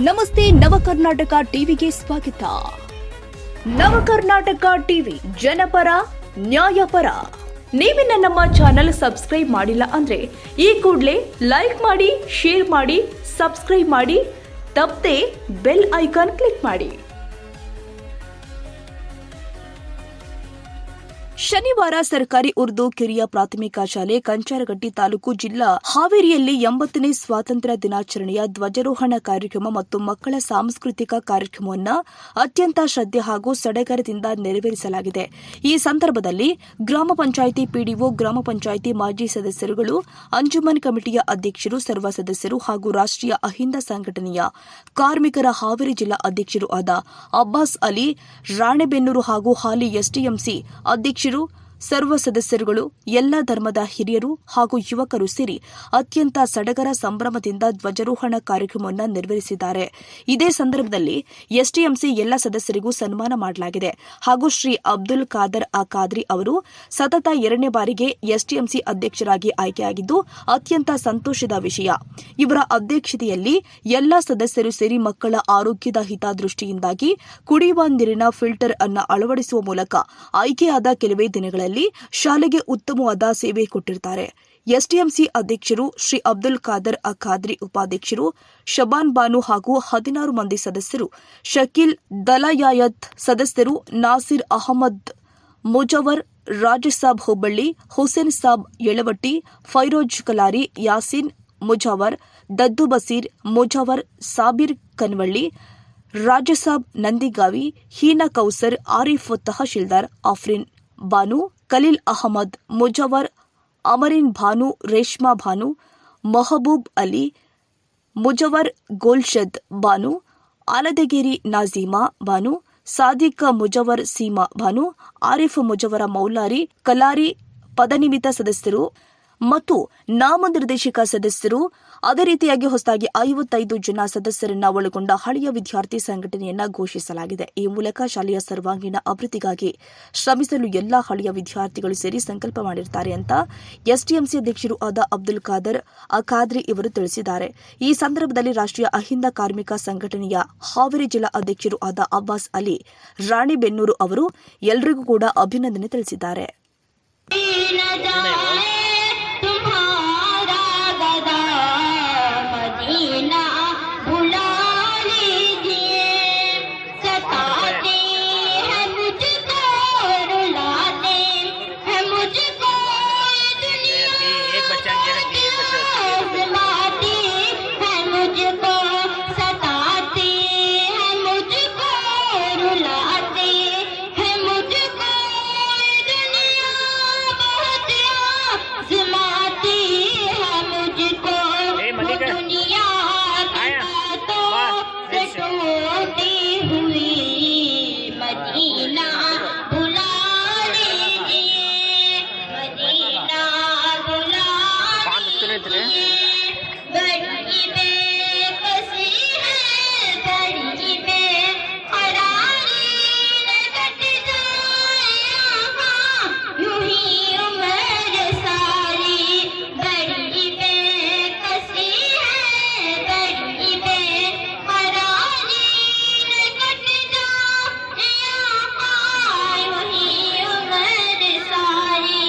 ನಮಸ್ತೆ ನವಕರ್ನಾಟಕ ಟಿವಿಗೆ ಸ್ವಾಗತ. ನವಕರ್ನಾಟಕ ಟಿವಿ ಜನಪರ ನ್ಯಾಯಪರ. ನೀವಿನ್ನ ನಮ್ಮ ಚಾನೆಲ್ ಸಬ್ಸ್ಕ್ರೈಬ್ ಮಾಡಿಲ್ಲ ಅಂದ್ರೆ ಈ ಕೂಡಲೇ ಲೈಕ್ ಮಾಡಿ, ಶೇರ್ ಮಾಡಿ, ಸಬ್ಸ್ಕ್ರೈಬ್ ಮಾಡಿ, ತಪ್ಪದೆ ಬೆಲ್ ಐಕಾನ್ ಕ್ಲಿಕ್ ಮಾಡಿ. ಶನಿವಾರ ಸರ್ಕಾರಿ ಉರ್ದು ಕಿರಿಯ ಪ್ರಾಥಮಿಕ ಶಾಲೆ ಕಂಚಾರಗಟ್ಟಿ ತಾಲೂಕು ಜಿಲ್ಲಾ ಹಾವೇರಿಯಲ್ಲಿ 80ನೇ ಸ್ವಾತಂತ್ರ್ಯ ದಿನಾಚರಣೆಯ ಧ್ವಜಾರೋಹಣ ಕಾರ್ಯಕ್ರಮ ಮತ್ತು ಮಕ್ಕಳ ಸಾಂಸ್ಕೃತಿಕ ಕಾರ್ಯಕ್ರಮವನ್ನು ಅತ್ಯಂತ ಶ್ರದ್ಧೆ ಹಾಗೂ ಸಡಗರದಿಂದ ನೆರವೇರಿಸಲಾಗಿದೆ. ಈ ಸಂದರ್ಭದಲ್ಲಿ ಗ್ರಾಮ ಪಂಚಾಯಿತಿ ಪಿಡಿಒ, ಗ್ರಾಮ ಪಂಚಾಯಿತಿ ಮಾಜಿ ಸದಸ್ಯರುಗಳು, ಅಂಜುಮನ್ ಕಮಿಟಿಯ ಅಧ್ಯಕ್ಷರು, ಸರ್ವ ಸದಸ್ಯರು ಹಾಗೂ ರಾಷ್ಟ್ರೀಯ ಅಹಿಂದ ಸಂಘಟನೆಯ ಕಾರ್ಮಿಕರ ಹಾವೇರಿ ಜಿಲ್ಲಾ ಅಧ್ಯಕ್ಷರು ಆದ ಅಬ್ಬಾಸ್ ಅಲಿ, ರಾಣೆಬೆನ್ನೂರು ಹಾಗೂ ಹಾಲಿ ಎಸ್ಟಿಎಂಸಿ ಅಧ್ಯಕ್ಷರು, ಸರ್ವ ಸದಸ್ಯರುಗಳು, ಎಲ್ಲ ಧರ್ಮದ ಹಿರಿಯರು ಹಾಗೂ ಯುವಕರು ಸೇರಿ ಅತ್ಯಂತ ಸಡಗರ ಸಂಭ್ರಮದಿಂದ ಧ್ವಜಾರೋಹಣ ಕಾರ್ಯಕ್ರಮವನ್ನು ನೆರವೇರಿಸಿದ್ದಾರೆ. ಇದೇ ಸಂದರ್ಭದಲ್ಲಿ ಎಸ್ಟಿಎಂಸಿ ಎಲ್ಲ ಸದಸ್ಯರಿಗೂ ಸನ್ಮಾನ ಮಾಡಲಾಗಿದೆ ಹಾಗೂ ಶ್ರೀ ಅಬ್ದುಲ್ ಖಾದರ್ ಖಾದ್ರಿ ಅವರು ಸತತ 2ನೇ ಬಾರಿಗೆ ಎಸ್ಟಿಎಂಸಿ ಅಧ್ಯಕ್ಷರಾಗಿ ಆಯ್ಕೆಯಾಗಿದ್ದು ಅತ್ಯಂತ ಸಂತೋಷದ ವಿಷಯ. ಇವರ ಅಧ್ಯಕ್ಷತೆಯಲ್ಲಿ ಎಲ್ಲ ಸದಸ್ಯರು ಸೇರಿ ಮಕ್ಕಳ ಆರೋಗ್ಯದ ಹಿತದೃಷ್ಟಿಯಿಂದಾಗಿ ಕುಡಿಯುವ ನೀರಿನ ಫಿಲ್ಟರ್ ಅನ್ನು ಅಳವಡಿಸುವ ಮೂಲಕ ಆಯ್ಕೆಯಾದ ಕೆಲವೇ ದಿನಗಳಲ್ಲಿ ಶಾಲೆಗೆ ಉತ್ತಮವಾದ ಸೇವೆ ಕೊಟ್ಟಿರುತ್ತಾರೆ. ಎಸ್ಟಿಎಂಸಿ ಅಧ್ಯಕ್ಷರು ಶ್ರೀ ಅಬ್ದುಲ್ ಖಾದರ್ ಖಾದ್ರಿ, ಉಪಾಧ್ಯಕ್ಷರು ಶಬಾನ್ ಬಾನು ಹಾಗೂ 16 ಮಂದಿ ಸದಸ್ಯರು, ಶಕೀಲ್ ದಲಾಯಾಯತ್ ಸದಸ್ಯರು, ನಾಸಿರ್ ಅಹಮದ್ ಮುಜವರ್, ರಾಜಸಾಬ್ ಹುಬ್ಬಳ್ಳಿ, ಹುಸೇನ್ ಸಾಬ್ ಯಳವಟ್ಟಿ, ಫೈರೋಜ್ ಕಲಾರಿ, ಯಾಸಿನ್ ಮುಜಾವರ್, ದದ್ದು ಬಸೀರ್ ಮುಜಾವರ್, ಸಾಬಿರ್ ಕನ್ವಳ್ಳಿ, ರಾಜಸಾಬ್ ನಂದಿಗಾವಿ, ಹೀನಾ ಕೌಸರ್, ಆರಿಫ್ ತಹಶೀಲ್ದಾರ್, ಆಫ್ರಿನ್ ಬಾನು, ಖಲೀಲ್ ಅಹಮದ್ ಮುಜವರ್, ಅಮರಿನ್ ಭಾನು, ರೇಷ್ಮಾ ಭಾನು, ಮಹಬೂಬ್ ಅಲಿ ಮುಜವರ್, ಗೋಲ್ಶದ್ ಬಾನು, ಆಲದಗೇರಿ ನಾಜೀಮಾ ಬಾನು, ಸಾದಿಕ್ ಮುಜವರ್, ಸೀಮಾ ಬಾನು, ಆರಿಫ್ ಮುಜವರ ಮೌಲಾರಿ, ಕಲಾರಿ ಪದನಿಮಿತ ಸದಸ್ಯರು ಮತ್ತು ನಾಮನಿರ್ದೇಶಿತ ಸದಸ್ಯರು. ಅದೇ ರೀತಿಯಾಗಿ ಹೊಸದಾಗಿ 55 ಜನ ಸದಸ್ಯರನ್ನ ಒಳಗೊಂಡ ಹಳೆಯ ವಿದ್ಯಾರ್ಥಿ ಸಂಘಟನೆಯನ್ನ ಘೋಷಿಸಲಾಗಿದೆ. ಈ ಮೂಲಕ ಶಾಲೆಯ ಸರ್ವಾಂಗೀಣ ಅಭಿವೃದ್ಧಿಗಾಗಿ ಶ್ರಮಿಸಲು ಎಲ್ಲಾ ಹಳೆಯ ವಿದ್ಯಾರ್ಥಿಗಳು ಸೇರಿ ಸಂಕಲ್ಪ ಮಾಡಿರುತ್ತಾರೆ ಅಂತ ಎಸ್ಟಿಎಂಸಿ ಅಧ್ಯಕ್ಷರು ಆದ ಅಬ್ದುಲ್ ಖಾದರ್ ಖಾದ್ರಿ ಇವರು ತಿಳಿಸಿದ್ದಾರೆ. ಈ ಸಂದರ್ಭದಲ್ಲಿ ರಾಷ್ಟ್ರೀಯ ಅಹಿಂದ ಕಾರ್ಮಿಕ ಸಂಘಟನೆಯ ಹಾವೇರಿ ಜಿಲ್ಲಾ ಅಧ್ಯಕ್ಷರು ಆದ ಅಬ್ಬಾಸ್ ಅಲಿ, ರಾಣೆಬೆನ್ನೂರು ಅವರು ಎಲ್ಲರಿಗೂ ಕೂಡ ಅಭಿನಂದನೆ ತಿಳಿಸಿದ್ದಾರೆ.